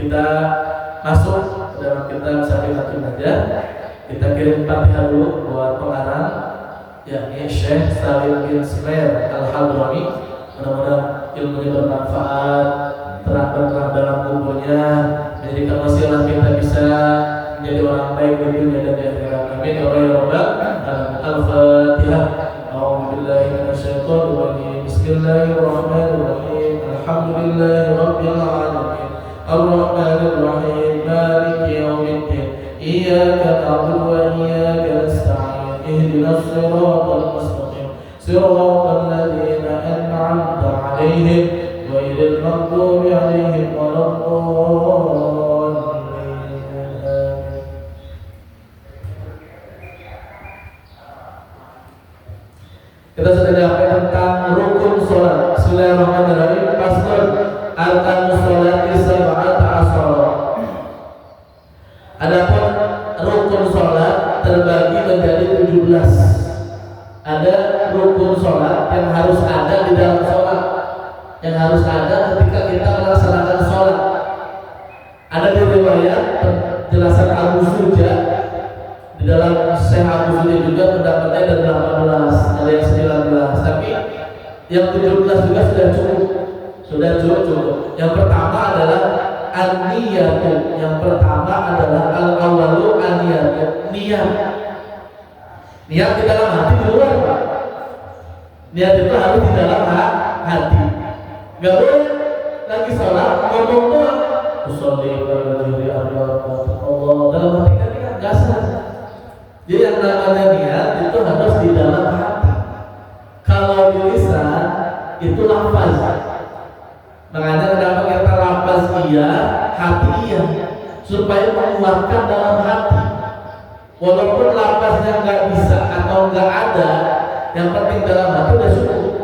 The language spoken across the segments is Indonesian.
Kita masuk ke dalam kitab Sahihul Najah. Kita kirim Fatihah dulu buat pengarang, yakni Syekh Salim bin Sumair Al-Hadrami. Mudah-mudahan ilmunya bermanfaat, terang dalam kuburnya, menjadikan wasilah kita bisa menjadi orang baik di dunia dan di akhirat. Amin ya rabbal alamin. Al-Fatihah. A'udzubillahi minasyaitonir rajim. Bismillahirrahmanirrahim. Alhamdulillahi rabbil alamin. Ar-Rahmanir Rahim. Maliki yaumiddin. Iyyaka na'budu wa iyyaka nasta'in. Ihdinas siratal mustaqim. Siratal ladzina an'amta 'alaihim ghairil maghdubi 'alaihim waladdallin. Kita sudah sampai tentang rukun sholat. Bismillahirrahmanirrahim. Faslun arkanus sholati sab'ata asyara. Adapun rukun sholat terbagi menjadi 17. Ada rukun sholat yang harus ada di dalam sholat, yang harus ada ketika kita melaksanakan sholat. Ada di riwayat penjelasan Abu Suja, di dalam Syekh Abu Suja juga pendapatnya ada 18, ada yang 19, tapi yang 17 juga sudah cukup. Yang pertama adalah an-niyatu. Yang pertama adalah al-awwalu an-niyatu. Niat di dalam hati, di luar, Pak. Niat itu harus di dalam hati. Gak boleh lagi sholat ngomong doang. Usolli berjuri Allah dalam hati kan nggak sah. Jadi yang namanya niat itu harus di dalam hati. Kalau di lisan itu lafaz. Makanya kenapa kita lafaz iya, hati iya, supaya menguatkan dalam hati. Walaupun lafaznya nggak bisa atau nggak ada, yang penting dalam hati udah cukup.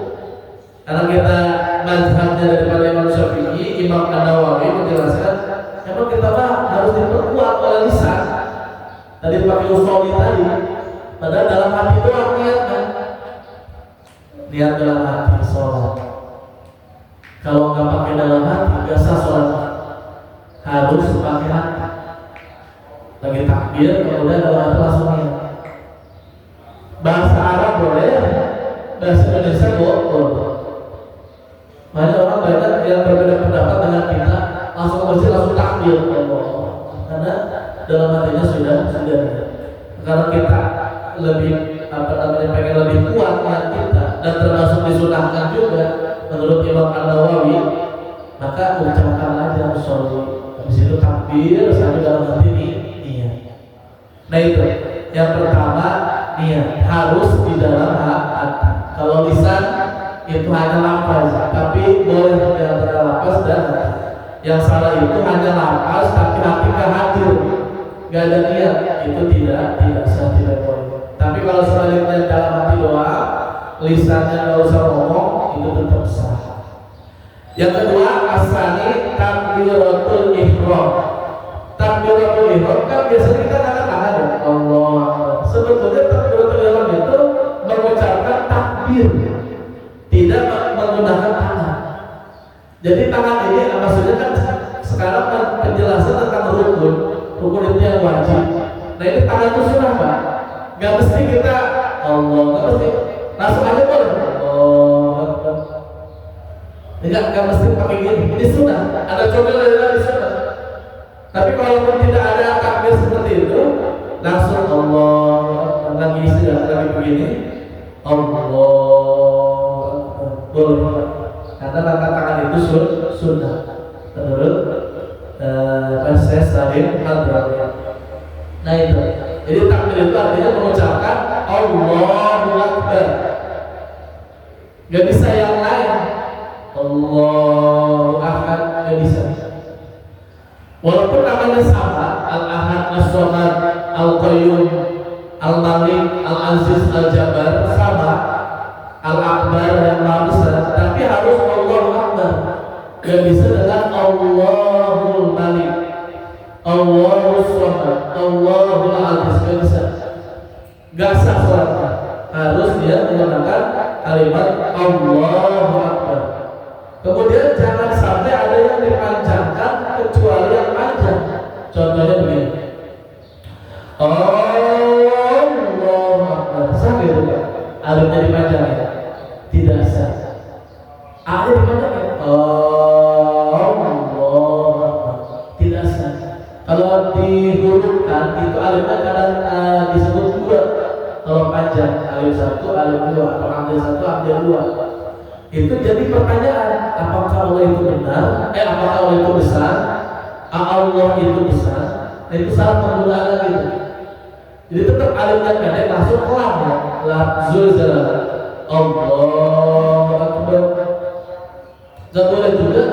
Karena kita mazhabnya daripada Imam Syafi'i, Imam An-Nawawi menjelaskan, memang kita harus diperkuat oleh lisan. Tadi pakai usolli tadi, padahal dalam hati doang niatnya. Niat dalam hati sholat. Kalau nggak pakai dalam hati, biasa sholat. Harus pakai hati. Lagi takbir, kemudian dalam hati langsung niat. Bahasa Arab boleh, bahasa Indonesia boleh. Banyak orang banyak yang berbeda pendapat dengan kita, langsung masjid langsung takbir. Karena dalam hatinya sudah. Karena kita lebih pengen lebih kuat niat kita, dan termasuk disunahkan juga menurut Imam An-Nawawi, maka ucapkan aja sholli, habis itu takbir sampai dalam hati niat. Nah itu yang pertama, niat harus di dalam hati. Kalau lisan itu hanya lafaz, tapi boleh di antara lafaz dan hati. Yang salah itu hanya lafaz tapi hati nggak hadir, nggak ada niat, itu tidak sah, tidak boleh. Tapi kalau sebaliknya dalam hati doang, lisannya nggak usah ngomong, itu tetap sah. Yang kedua, asani takbiratul ihram. Takbiratul ihram kan biasanya kita angkat tangan ya, Allah. Sebetulnya takbiratul ihram itu mengucapkan takbir, tidak menggunakan tangan. Jadi tangan ini maksudnya kan sekarang penjelasan tentang rukun itu yang wajib. Nah ini tangan itu sunnah, Pak. Gak mesti kita Allah, gak mesti langsung aja boleh. Gak mesti pakai gini. Ini sunnah. Ada contoh dari sunnah. Tapi kalaupun tidak ada takbir seperti itu, langsung Allah lagi begini. Allah boleh. Karena angkat tangan itu sunnah menurut Syekh Salim Al-Hadrami. Nah itu. Jadi takbir itu artinya mengucapkan Allahu Akbar. Gak bisa yang lain. Allahu Ahad, gak bisa. Walaupun namanya sama, Al-Ahad, As-Samad, Al-Qayyum, Al-Malik, Al-Aziz, Al-Jabbar, sama, Al-Akbar yang Maha Besar, tapi harus Allahu Akbar. Gak bisa dengan Allahul Malik, Allahul Samad, Allahul Aziz, gak bisa. Gak sah sholatnya. Harus dia menggunakan kalimat Allahu Akbar. Kemudian jangan sampai ada yang dipanjangkan kecuali yang panjang. Contohnya begini. Allahu Akbar. Sah gitu kan? Alifnya dipanjangin. Tidak sah. A-nya dipanjangin. Allahu Akbar. Tidak sah. Kalau dihurufkan itu alifnya kadang disebut dua. Kalau panjang alif satu, alif dua, atau ambil satu, ambil dua. Itu jadi pertanyaan, apakah Allah itu benar? Apakah Allah itu besar? Allah itu besar? Nah, itu salah penggunaan gitu. Jadi tetap alifnya pendek langsung kelam ya. Lafzul zalal. Allahu Akbar. Gak boleh juga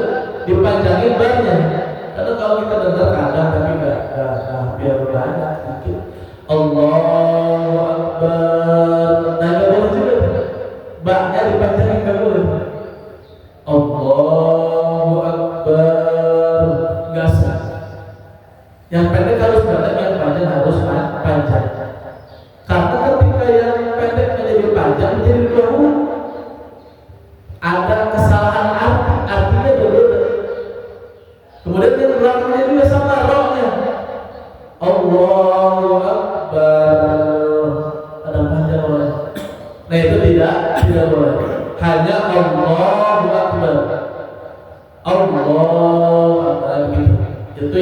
dipanjangin banyak. Karena kalau kita dengar kadang tapi enggak biar banyak dikit. Allahu Akbar. Nah, gak boleh juga. Baknya dipanjangin gak boleh. Allahu Akbar. Gak sah. Yang pendek harus pendek, yang panjang harus panjang. Karena ketika yang pendek menjadi panjang menjadi dua huruf, ada kesalahan artinya berbeda. Kemudian yang belakangnya juga sama rohnya. Allahu Akbar. Ada panjang oleh. Nah itu tidak boleh. Hanya Allahu Akbar. Allahu Akbar gitu. Itu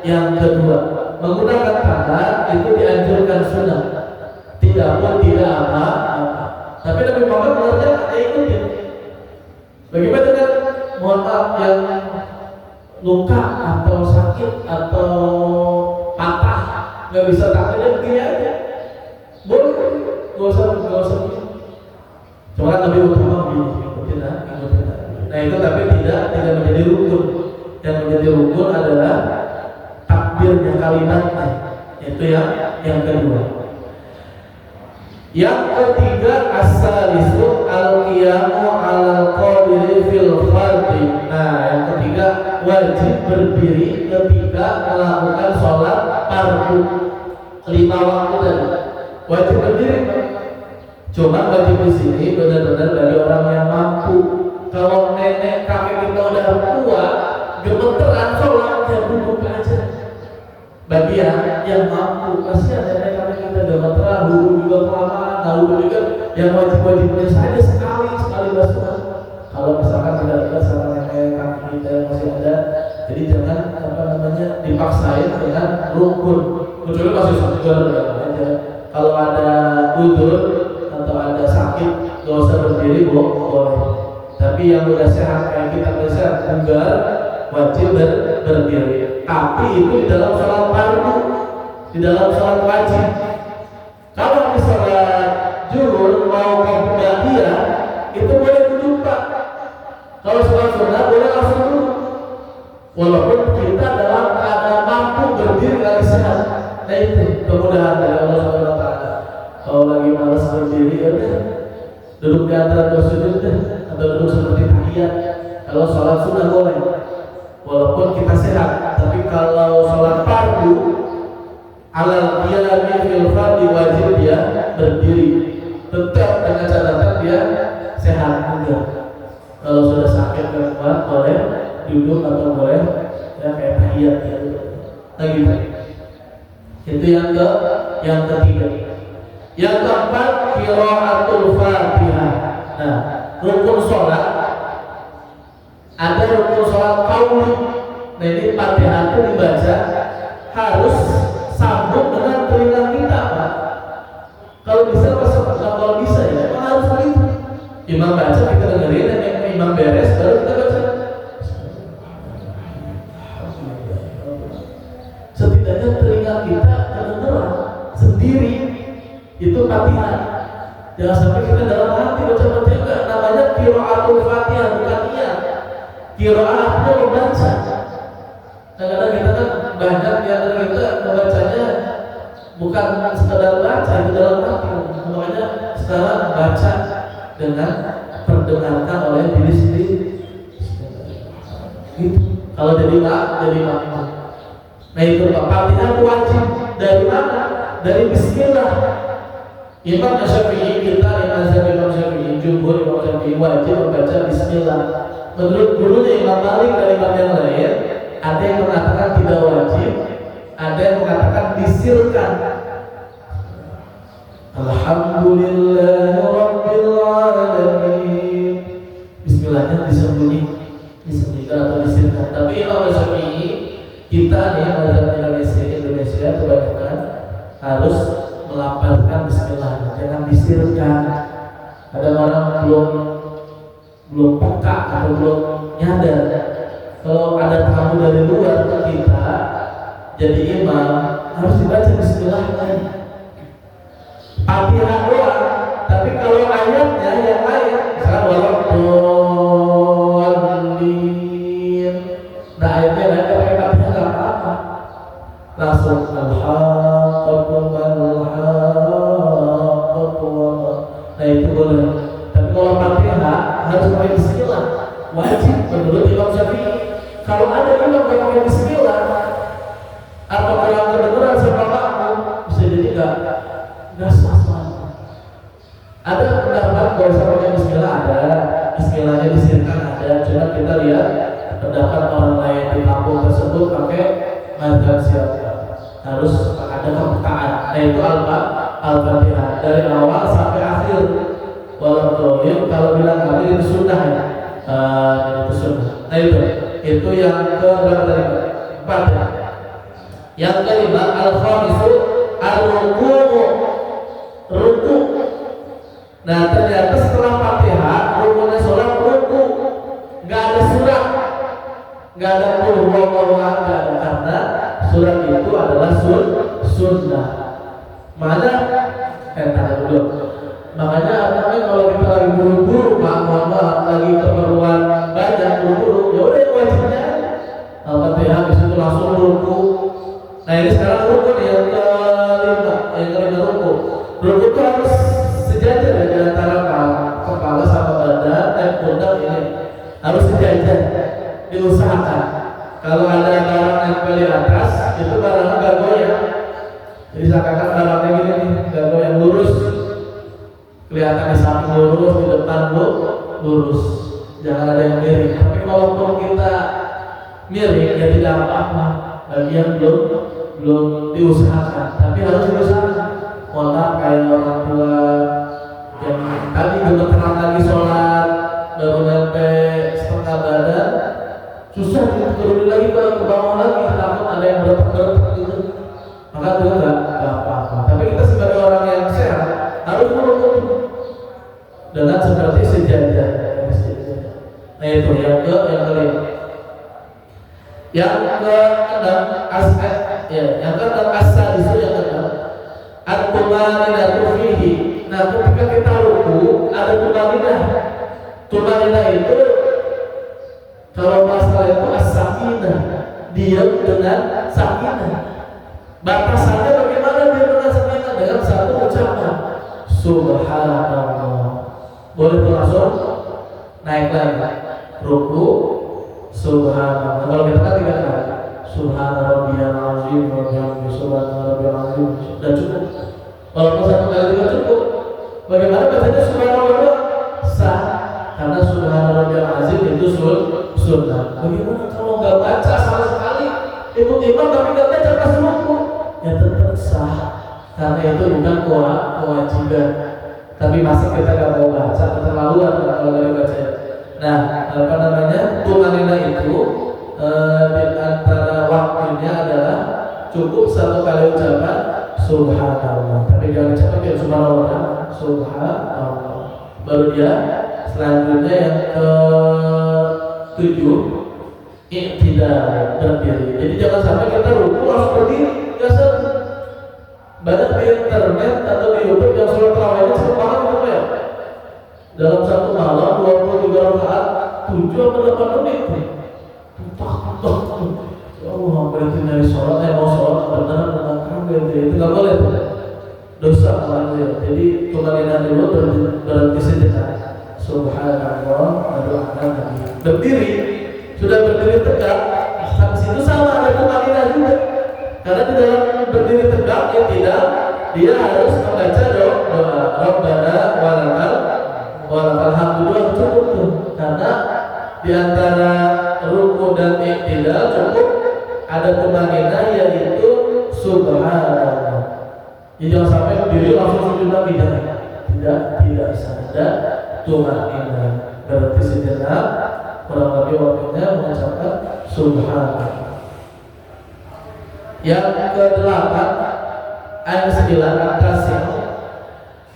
yang kedua. Menggunakan kata itu dianjurkan sunnah. Tidak pun tidak apa. Tapi Nabi Muhammad mengajarkan ikutin. Bagaimana dengan mohon maaf yang luka atau sakit atau patah nggak bisa takdirnya begini aja. Boleh, nggak usah. Cuma kan lebih utama ikutin. Nah itu tapi tidak menjadi rukun. Yang menjadi rukun adalah takbirnya, kalimatnya. Itu yang kedua. Yang ketiga as-salisu al-qiyamu 'alal qadiri fil fardhi. Nah, yang ketiga wajib berdiri ketika melakukan sholat fardu 5 waktu tadi. Wajib berdiri. Cuma wajib di sini benar-benar dari orang yang mampu. Kalau nenek kakek kita udah tua, gemeteran sholatnya duduk aja. Bagi yang mampu, pasti ada nenek kakek kita gemeteran, duduk juga kelamaan, lalu juga yang wajib-wajibnya saja sekali basuh. Kalau misalkan tidak ada sama nenek kakek kita yang masih ada, jadi jangan dipaksain dengan rukun. Kecuali masih segar aja. Kalau ada udur atau ada sakit, gak usah berdiri boleh. Tapi yang udah sehat kayak kita sehat bugar wajib berdiri. Tapi itu di dalam sholat fardu, di dalam sholat wajib. Kalau di sholat zuhur mau qiyamah itu boleh duduk Pak. Kalau sholat sunnah boleh langsung duduk. Walaupun kita dalam keadaan mampu berdiri lagi sehat. Nah itu kemudahan dari Allah Subhanahu wa taala. Kalau lagi malas berdiri ya udah duduk di antara dua sujud atau duduk seperti tahiyat. Kalau sholat sunnah boleh. Walaupun kita sehat, tapi kalau sholat fardu alal qiyami fil fardhi wajib dia berdiri. Tetap dengan catatan dia sehat juga. Kalau sudah sakit dan kuat boleh duduk atau boleh ya kayak tahiyat gitu. Nah gitu. Itu yang ketiga. Yang keempat qiraatul Fatihah. Nah, rukun sholat ada rukun sholat qauli. Nah ini Fatihah itu dibaca harus sambung dengan telinga kita Pak. Kalau bisa kalau bisa ya memang harus begitu. Imam baca kita dengerin, dan imam beres baru kita baca. Setidaknya telinga kita kedengeran sendiri itu Fatihah. Jangan sampai kita dalam hati baca enggak. Namanya qiraatul Fatihah bukan niat. Qiraatnya membaca. Kadang-kadang kita kan banyak di antara kita membacanya bukan sekedar baca itu dalam hati. Makanya sekarang baca dengan perdengarkan oleh diri sendiri. Gitu. Kalau jadi makmum. Nah itu Pak, Fatihah wajib dari mana? Dari bismillah. Imam Syafi'i kita, Imam Syafi'i, jumhur Imam Syafi'i wajib membaca bismillah. Menurut gurunya Imam Malik dan imam yang lain, Ada yang mengatakan tidak wajib, ada yang mengatakan disirkan. Alhamdulillahirabbil alamin. Bismillahnya disembunyikan atau disirkan. Tapi Imam Syafi'i, kita nih mazhab Indonesia kebanyakan harus melafalkan bismillah, jangan disirkan. Ada orang belum peka atau belum nyadar kalau ada tamu dari luar ke kita jadi imam harus dibaca bismillah lagi. Fatihah doang, tapi kalau ayatnya yang lain misalkan waladdallin, nah ayatnya lain pakai Fatihah nggak apa-apa, langsung nah itu boleh. Tapi kalau Fatihah harus pakai bismillah, wajib menurut Imam Syafi'i. Kalau ada imam yang pakai bismillah atau yang kedengeran sama makmum, bisa jadi nggak sah. Ada pendapat kalau saya pakai bismillah, ada bismillahnya disirkan, ada. Cuma kita lihat pendapat orang lain di kampung tersebut pakai mazhab siapa, harus ada kepekaan. Nah itu Al-Fatihah dari awal sampai akhir. Walaupun kalau bilang kami itu sunnah ya, itu sunnah. Nah itu yang keberapa tadi? 4 ya. Yang kelima al-khamisu ruku. Nah ternyata setelah Fatihah rukunya sholat ruku, nggak ada surat, nggak ada karena surat itu adalah sunnah. Mana? Makanya kalau kita lagi buru-buru, lagi keperluan banyak buru-buru, ya udah wajibnya Al-Fatihah habis itu langsung ruku. Nah ini sekarang ruku yang kelima ruku. Ruku itu harus sejajar ya, di antara kepala sama badan, pundak ini harus sejajar, diusahakan. Kalau ada barang nempel di atas, itu barangnya nggak goyang. Jadi seakan-akan barangnya gini nih, nggak goyang, lurus. Kelihatan di samping lurus, di depan lurus, jangan ada yang miring. Tapi kalau kita miring ya tidak apa-apa, bagian belum diusahakan, tapi harus diusahakan. Kayak orang tua yang tadi gemeteran lagi sholat baru nyampe setengah badan, susah diturunin lagi ke bawah lagi, takut ada yang bergerak gitu. Maka itu enggak apa-apa. Tapi kita sebagai orang yang sehat harus menurut dengan seperti sejajar. Nah itu yang kelima. Yang keenam yang keenam asal itu yang keenam at-tumaninatu fihi. Nah ketika kita ruku ada tumaninah. Tumaninah itu kalau masalah itu as-sakinah, diam dengan sakinah. Batasannya bagaimana dia dengan sakinah? Dengan satu ucapan Subhanallah. Boleh tuh langsung naik lagi ruku Subhanallah. Kalau kita kan tidak ada Subhanarabbiyal azim wa bihamdihi subhanarabbiyal azim, sudah cukup. Walaupun satu kali juga cukup. Bagaimana bacanya Subhanallah? Sah, karena Subhanarabbiyal azim itu sunnah. Bagaimana kalau nggak baca sama sekali, ikut imam tapi nggak baca pas ruku? Ya tetap sah, karena itu bukan kewajiban. Tapi masa kita nggak mau baca, keterlaluan kalau nggak dibaca. Nah, tumanina itu di antara waktunya adalah cukup satu kali ucapan Subhanallah. Tapi jangan cepat ya Subhanallah, Subhanallah. Baru dia selanjutnya yang ke-7 i'tidal, berdiri. Jadi jangan sampai kita ruku langsung berdiri. Biasa banyak di internet atau di YouTube yang sholat tarawihnya cepet banget gitu ya. Dalam satu malam 23 rakaat 7 atau 8 menit. Allah berarti dari sholat, mau sholat benar itu nggak boleh tuh. Dosa malah ya. Jadi tumaninah dulu berhenti sejenak. Subhanallah, aduh berdiri, sudah berdiri tegak. Sampai situ sama ada tumaninah juga. Karena di dalam berdiri tegak dia harus membaca doa Rabbana walakal hamdu cukup tuh. Karena di antara ruku dan iktidal cukup ada tumanina yaitu subhanallah. Jadi jangan sampai berdiri langsung sujud lagi, tidak bisa ada tumanina. Berarti sejenak kurang lebih waktunya mengucapkan subhanallah. Yang ke-8 ayat 9 atasnya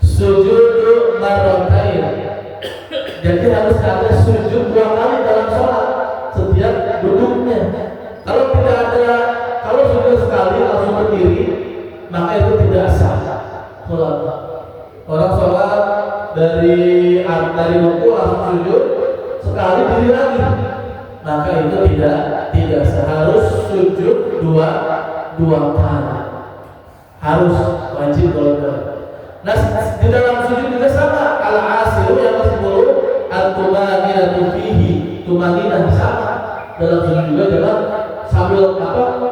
sujudu marratain. Jadi harus ada sujud 2 kali dalam sholat setiap duduknya. Kalau tidak ada, kalau sujud sekali langsung berdiri, maka itu tidak sah sholat. Orang sholat dari ruku langsung sujud sekali diri lagi, maka itu tidak sah. Harus sujud dua kali, harus wajib kalau tidak. Nah, di dalam sujud juga sama. Al-asiru yang ke-10 at-tumaninatu fihi. Tumaninah sama. Dalam sujud juga jangan sambil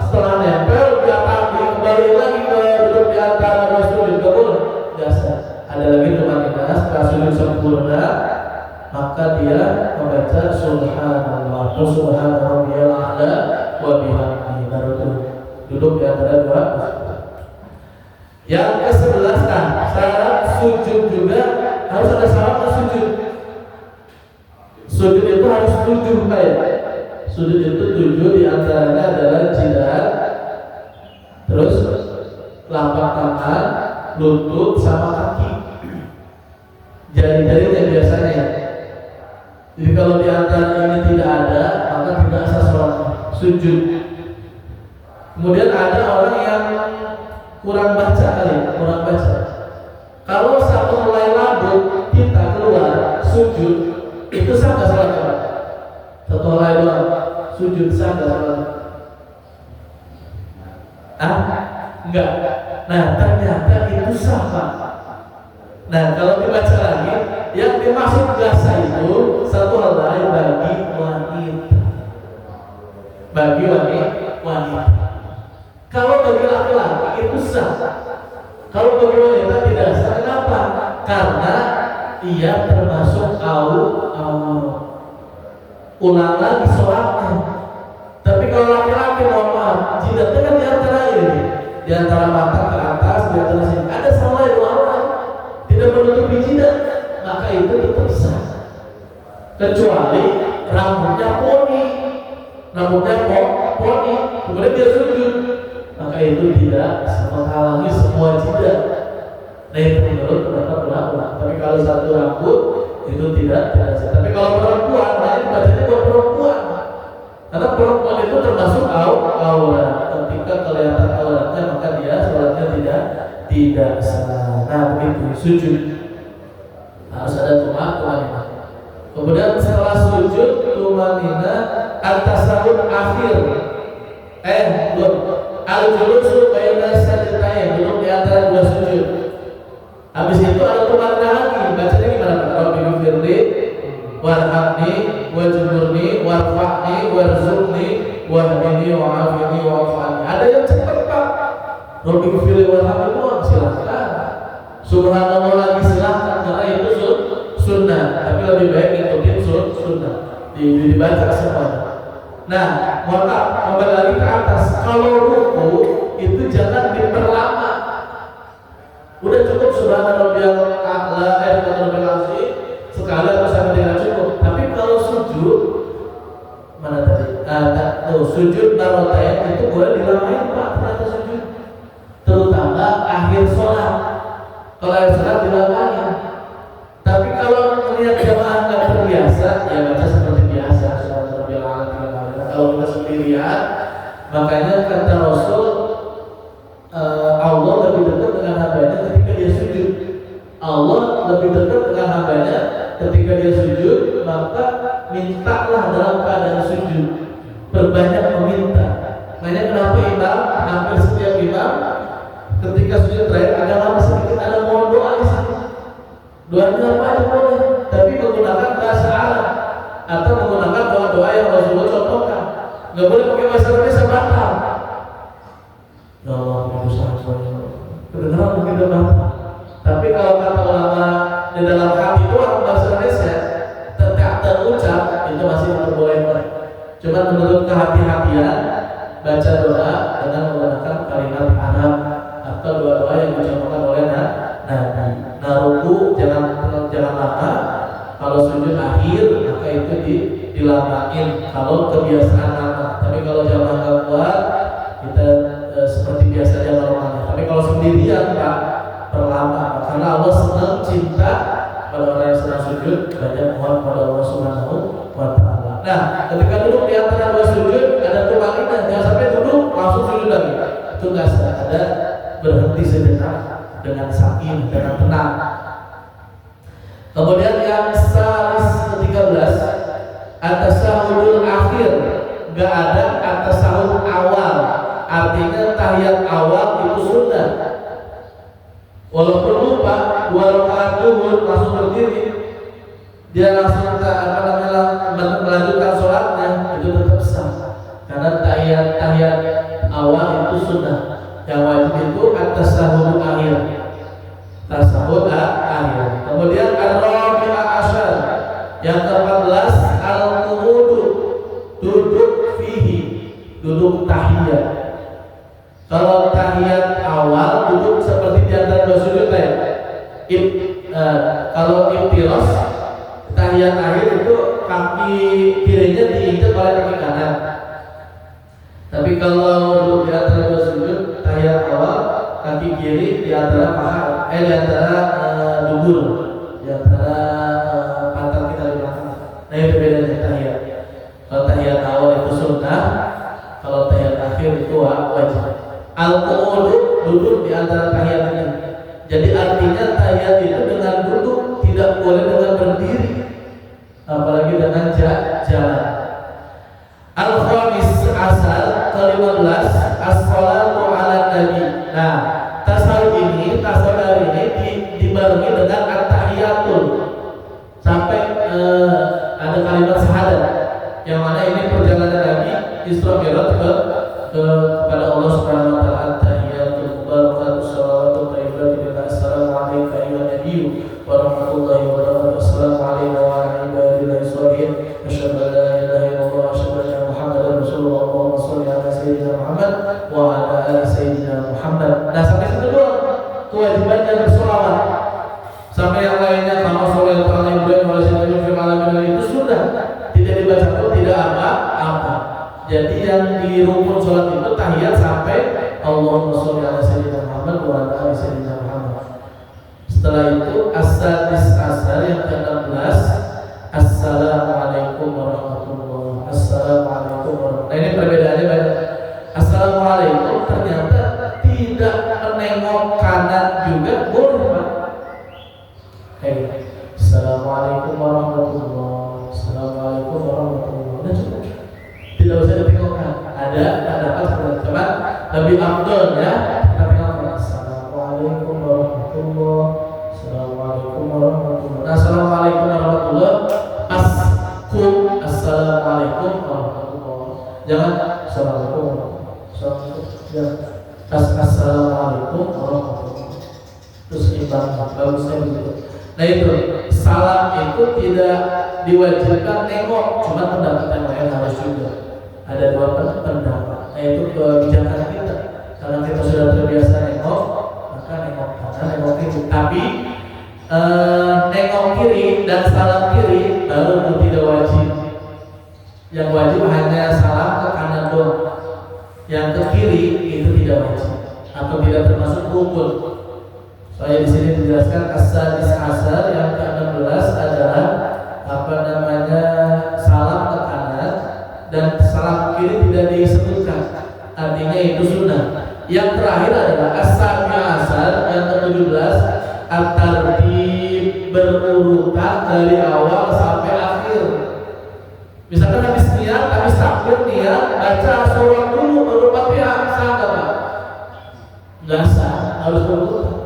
setelah nempel kembali lagi ke duduk di antara dua sujud, enggak boleh. Biasa. Ada lagi tumaninah setelah sujud sempurna, maka dia membaca subhanallah atau subhana rabbiyal a'la wa bihamdihi, baru duduk di antara dua. Yang ke-11 syarat sujud juga harus ada syarat sujud. Sujud itu harus 7 kayak. Sujud itu 7 diantaranya adalah jidat, terus telapak tangan, lutut sama kaki. Jari-jarinya biasanya. Jadi kalau diantara ini tidak ada, maka tidak sah sholat sujud. Kemudian ada orang yang kurang baca. Kalau satu helai rambut kita keluar sujud, itu sah nggak sholat? Satu helai doang sujud sah nggak sholat? Enggak. Nah, ternyata itu sah, Pak. Nah, kalau dibaca lagi, yang dimaksud nggak sah itu satu helai bagi wanita. Kalau bagi laki-laki itu sah. Kalau bagi wanita tidak sah. Kenapa? Karena ia termasuk aurat. Ulang lagi sholatnya. Tapi kalau laki-laki mohon maaf, jidatnya kan di antara ini, di antara mata ke atas, di antara sini ada salah yang lain, tidak menutupi jidat, maka itu tetap sah. Kecuali rambutnya poni, kemudian dia sujud, maka itu tidak menghalangi semua jidat. Nah, itu menurut pendapat ulama. Tapi kalau satu rambut itu tidak sah. Tapi kalau perempuan, makanya bacanya buat perempuan. Karena perempuan itu termasuk aurat. Ketika kelihatan auratnya, maka dia sholatnya tidak sah. Nah, begitu sujud harus ada tumanina. Kemudian setelah sujud tumanina at-tasawwur akhir. Al-julusu baina sajdatain, duduk di antara dua sujud. Habis itu ada tumanina lagi. Bacanya gimana? Rabbi firli warhamni wajburni warfa'ni warzuqni wahdini wa'afini wa'afani. Ada yang cepat, Pak. Rabbi firli warhamni silahkan. Subhanallah lagi silahkan, karena itu sunnah. Tapi lebih baik ikutin sunnah, dibaca semuanya. Nah, kembali lagi ke atas. Kalau ruku itu jangan diperlama. Udah cukup subhanallahil a'la, subhanallahil azim sekali atau sampai dengan cukup. Tapi kalau sujud mana tadi? Sujud marratain itu boleh dilamain, Pak. Ternyata sujud, terutama akhir sholat. Kalau akhir sholat dilamain. Tapi kalau melihat jamaah nggak terbiasa, ya baca seperti biasa. Kalau kita sendirian, makanya kata Rasul, Allah lebih dekat dengan hambanya ketika dia sujud. Allah lebih dekat dengan hambanya ketika dia sujud, maka mintalah dalam keadaan sujud. Berbanyak meminta. Makanya kenapa imam, hampir setiap imam ketika sujud terakhir agak lama sedikit ada mohon doa di sana. Doanya apa aja boleh, tapi menggunakan bahasa Arab atau menggunakan doa-doa yang Rasulullah contohkan. Nggak boleh pakai bahasa Indonesia, batal. Ya Allah, kedengaran mungkin udah batal. Tapi kalau kata ulama di dalam hati doang bahasa Indonesia tetap terucap, itu masih diperbolehkan. Cuma menurut dengan menggunakan kalimat Arab atau doa-doa yang dicontohkan oleh Nabi. Nah, ruku jangan lama. Kalau sujud akhir maka itu dilamain kalau kebiasaan lama. Tapi kalau jamaah nggak kuat kita seperti biasa aja normalnya. Tapi kalau sendirian Pak perlama, karena Allah senang cinta pada orang yang sedang sujud banyak mohon pada Allah Subhanahu wa Ta'ala. Nah, ketika duduk di antara dua sujud ada tumaninah, jangan sampai duduk langsung sujud lagi. Itu nggak ada, berhenti sejenak dengan sakin, dengan tenang. Kemudian yang salis ke-13 at-tasyahudul akhir, nggak ada at-tasyahud awal. Artinya tahiyat awal itu sunnah. Walaupun lupa 2 rakaat zuhur langsung berdiri, dia langsung melanjutkan sholatnya, itu tetap sah. Karena tahiyat awal itu sunnah. Yang wajib itu at-tasyahud akhir. Tasawuf akhir. Kemudian ar-rabi'ah asyar, yang ke-14 al-qu'udu, duduk fihi, duduk tahiyat. Kalau tahiyat awal duduk seperti di antara dua sujud ya. Kalau iftiras tahiyat akhir itu kaki kirinya diinjak oleh kaki kanan. Tapi kalau duduk di antara dua sujud tahiyat awal kaki kiri di antara paha, di antara dubur, di antara pantat kita di belakang. Nah itu bedanya tahiyat. Kalau tahiyat awal itu sunnah, kalau tahiyat akhir itu wajib. Al-qu'udu, duduk di antara tahiyat ini. Jadi artinya tahiyat itu dengan duduk, tidak boleh dengan berdiri, apalagi dengan jalan. Al-khamis asal ke-15 as-salatu ala nabi. Nah, tasawuf ini dibarengi dengan at-tahiyatul sampai ada kalimat syahadat, yang mana ini perjalanan Nabi Isra Mi'raj kepada Allah Subhanahu wa taala. At-tahiyatul mubarakatus shalawatut thayyibatul assalamu alayka ayyuhan nabiyyu wa rahmatullahi wa barakatuh. Assalamu alayna wa ala ibadillahi sholihin. Asyhadu an la ilaha illallah wa asyhadu anna Muhammadar Rasulullah. Allahumma shalli ala sayyidina Muhammad wa ala ali sayyidina Muhammad. Nah, sampai situ doang kewajibannya bersolawat. Sampai yang lainnya kama sholli ala Ibrahim wa ala sayyidina Muhammad itu sudah tidak dibaca pun tidak apa-apa. Jadi yang di rukun sholat itu tahiyat sampai Allahumma sholli ala sayyidina Muhammad wa ala ali sayyidina Muhammad. Setelah itu as-sadis asar yang ke-16 assalamualaikum warahmatullahi. Assalamualaikum warahmatullahi. Nah, ini perbedaannya banyak. Assalamualaikum ternyata tidak menengok kanan juga boleh Pak. Assalamualaikum warahmatullahi. Assalamualaikum warahmatullahi. Udah cukup. Tidak usah ditengokkan. Ada pendapat teman-teman lebih afdol ya. Kita tengokkan. Assalamualaikum warahmatullahi. Assalamualaikum warahmatullahi. Assalamualaikum warahmatullahi. Assalamualaikum warahmatullahi. Jangan assalamualaikum warahmatullahi. Assalamualaikum warahmatullahi. Terus imbang bagusnya begitu. Nah itu salam itu tidak diwajibkan nengok, cuma pendapat yang lain harus juga. Ada dua pendapat. Nah itu kebijakan kita. Karena kita sudah terbiasa nengok, maka nengok kanan, nengok kiri. Tapi nengok kiri dan salam kiri baru itu tidak wajib. Yang wajib hanya salam ke kanan doang. Yang ke kiri itu tidak wajib atau tidak termasuk rukun. Soalnya di sini dijelaskan as-sadis asar yang ke-16 adalah salam ke kanan dan salam kiri tidak disebutkan. Artinya itu sunnah. Yang terakhir adalah as-sabi asar yang ke-17 at-tartib, berurutan dari awal sampai akhir. Misalkan habis niat, habis takbir niat, baca surah dulu baru Fatihah, sah enggak? Enggak sah, harus berurutan.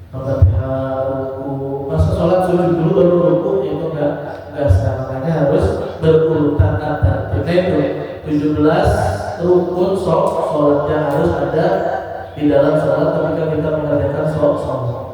Fatihah, ruku, masa sholat sujud dulu baru ruku, itu enggak sah. Makanya harus berurutan tartib. Itu 17 rukun sholat yang harus ada di dalam sholat ketika kita mengerjakan sholat.